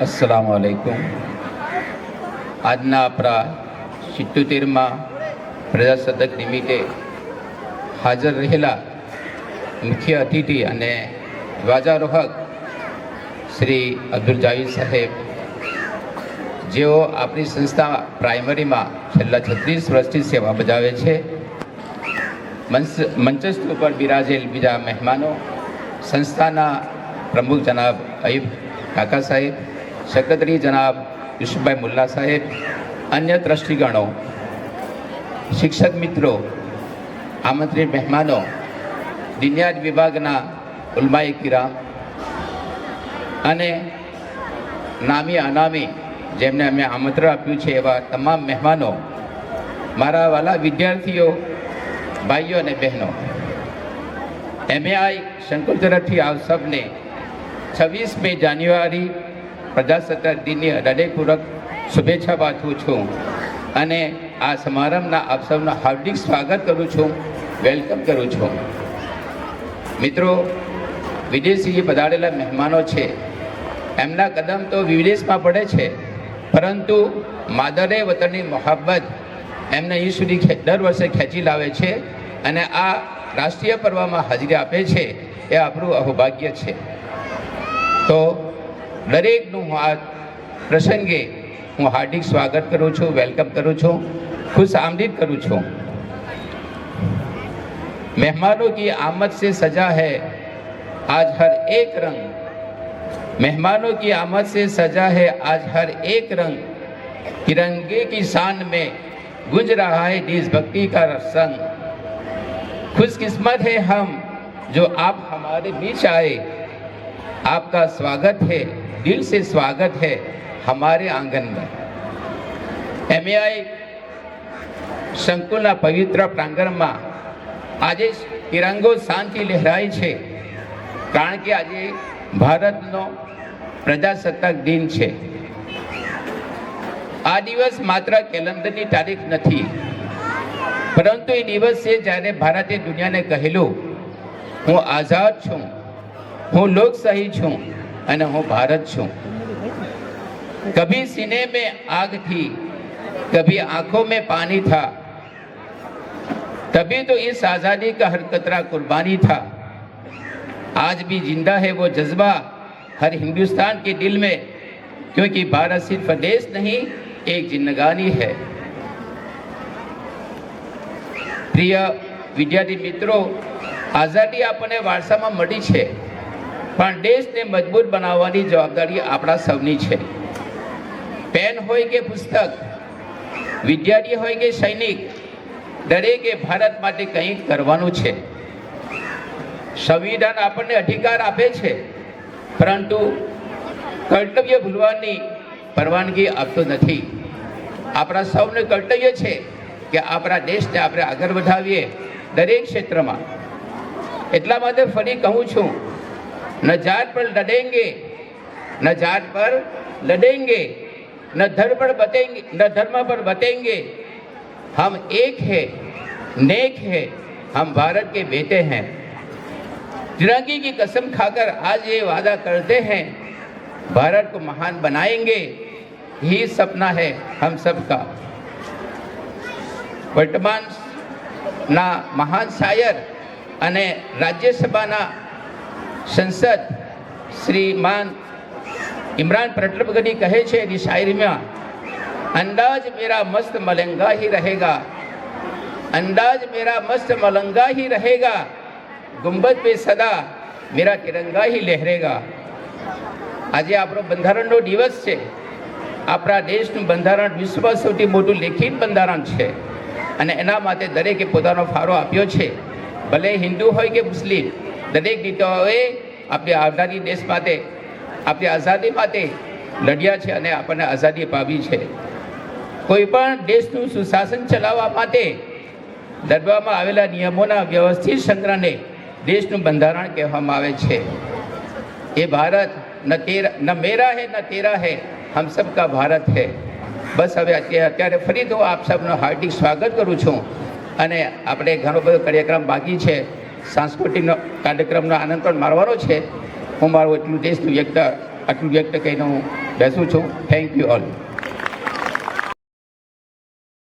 अस्सलाम वालेकुम। આજના આપણા 77માં પ્રજાસત્તાક નિમિત્તે હાજર રહેલા મુખ્ય અતિથિ અને ધ્વજારોહક શ્રી અબ્દુલ જાવેદ સાહેબ, જેઓ આપણી સંસ્થા પ્રાઇમરીમાં છેલ્લા 36 વર્ષથી સેવા બજાવે છે, મંચસ્થ ઉપર બિરાજેલ બીજા મહેમાનો, સંસ્થાના પ્રમુખ જનાબ અયુબ કાકા સાહેબ, સેક્રેટરી જનાબ યુસુફભાઈ મુલ્લા સાહેબ, અન્ય ટ્રસ્ટીગણો, શિક્ષક મિત્રો, આમંત્રિત મહેમાનો, દિનિયાત વિભાગના ઉલમાએ કિરામ અને નામી અનામી જેમને અમે આમંત્રણ આપ્યું છે એવા તમામ મહેમાનો, મારા વાલા વિદ્યાર્થીઓ, ભાઈઓ અને બહેનો, એમએઆઈ સંકુલ તરફથી આપ સૌને 26 જાન્યુઆરી પ્રજાસત્તાક દિનની હૃદયપૂર્વક શુભેચ્છા પાઠવું છું અને આ સમારંભના આપ સૌનું હાર્દિક સ્વાગત કરું છું, વેલકમ કરું છું. મિત્રો, વિદેશી પધારેલા મહેમાનો છે, એમના કદમ તો વિદેશમાં પડે છે, પરંતુ માદરે વતનની મોહબ્બત એમને અહીં સુધી દર વર્ષે ખેંચી લાવે છે અને આ રાષ્ટ્રીય પર્વમાં હાજરી આપે છે. એ આપણું અહોભાગ્ય છે. તો દરેકનું હું આ પ્રસંગે હું હાર્દિક સ્વાગત કરું છું, વેલકમ કરું છું, ખુશ આમદીદ કરું છું. मेहमानों की आमद से सजा है आज हर एक रंग, मेहमानों की आमद से सजा है आज हर एक रंग, तिरंगे की शान में गूंज रहा है देशभक्ति का संग. खुशकिस्मत है हम जो आप हमारे बीच आए, आपका स्वागत है, दिल से स्वागत है हमारे आंगन में. एमएआई સંકુલના પવિત્ર પ્રાંગણમાં આજે તિરંગો શાંતિ લહેરાય છે, કારણ કે આજે ભારતનો પ્રજાસત્તાક દિન છે. આ દિવસ માત્ર કેલેન્ડરની તારીખ નથી, પરંતુ એ દિવસ છે જ્યારે ભારતે દુનિયાને કહેલું, હું આઝાદ છું, હું લોકશાહી છું અને હું ભારત છું. કભી सीने में आग थी, कभी आंखों में पानी था, तभी तो इस आज़ादी का हर कतरा कुर्बानी था. आज भी जिंदा है वो जज्बा हर हिंदुस्तान के दिल में, क्योंकि भारत सिर्फ देश नहीं एक जिंदगानी है. પ્રિય વિદ્યાર્થી મિત્રો, આઝાદી આપણને વારસામાં મળી છે, પણ દેશને મજબૂત બનાવવાની જવાબદારી આપણા સૌની છે. પેન હોય કે પુસ્તક, વિદ્યાર્થી હોય કે સૈનિક, દરેકે ભારત માટે કંઈક કરવાનું છે. સંવિધાન આપણને અધિકાર આપે છે, પરંતુ કર્તવ્ય ભૂલવાની પરવાનગી આપતું નથી. આપણા સૌનું કર્તવ્ય છે કે આપણા દેશને આપણે આગળ વધાવીએ દરેક ક્ષેત્રમાં. એટલા માટે ફરી કહું છું, ન જાત પર લડેંગે, ન જાત પર લડેંगे, न धर्म पर बतेंगे, न धर्म पर बतेंगे, हम एक है, नेक है, हम भारत के बेटे हैं. तिरंगे की कसम खाकर आज ये वादा करते हैं, भारत को महान बनाएंगे, यही सपना है हम सबका. વર્તમાનના મહાન શાયર અને રાજ્યસભાના સંસદ શ્રીમાન इमरान प्रतापगढ़ी कहे छे एनी शायरी में, अंदाज मेरा मस्त मलंगा ही रहेगा, अंदाज मेरा मस्त मलंगा ही रहेगा, गुंबद पे सदा मेरा तिरंगा ही लहरेगा. આજે આપણો બંધારણનો દિવસ છે. આપણા દેશનું બંધારણ વિશ્વમાં સૌથી મોટું લેખિત બંધારણ છે અને એના માટે દરેકે પોતાનો ફાળો આપ્યો છે. ભલે હિન્દુ હોય કે મુસ્લિમ, દરેક નેતાઓએ આપણી આવનારી દેશ માટે, આપણી આઝાદી માટે લડ્યા છે અને આપણને આઝાદી અપાવી છે. કોઈ પણ દેશનું સુશાસન ચલાવવા માટે લડવામાં આવેલા નિયમોના વ્યવસ્થિત સંગ્રહને દેશનું બંધારણ કહેવામાં આવે છે. એ ભારત ન મેરા હૈ ન તેરા હૈ, હમ સબકા ભારત હૈ. બસ હવે અત્યારે ફરી તો આપ સૌનું હાર્દિક સ્વાગત કરું છું અને આપણે ઘણો બધો કાર્યક્રમ બાકી છે, સાંસ્કૃતિક કાર્યક્રમનો આનંદ પણ મારવાનો છે. હું મારું આટલું વ્યક્ત કહીને હું બેસું છું. Thank you all.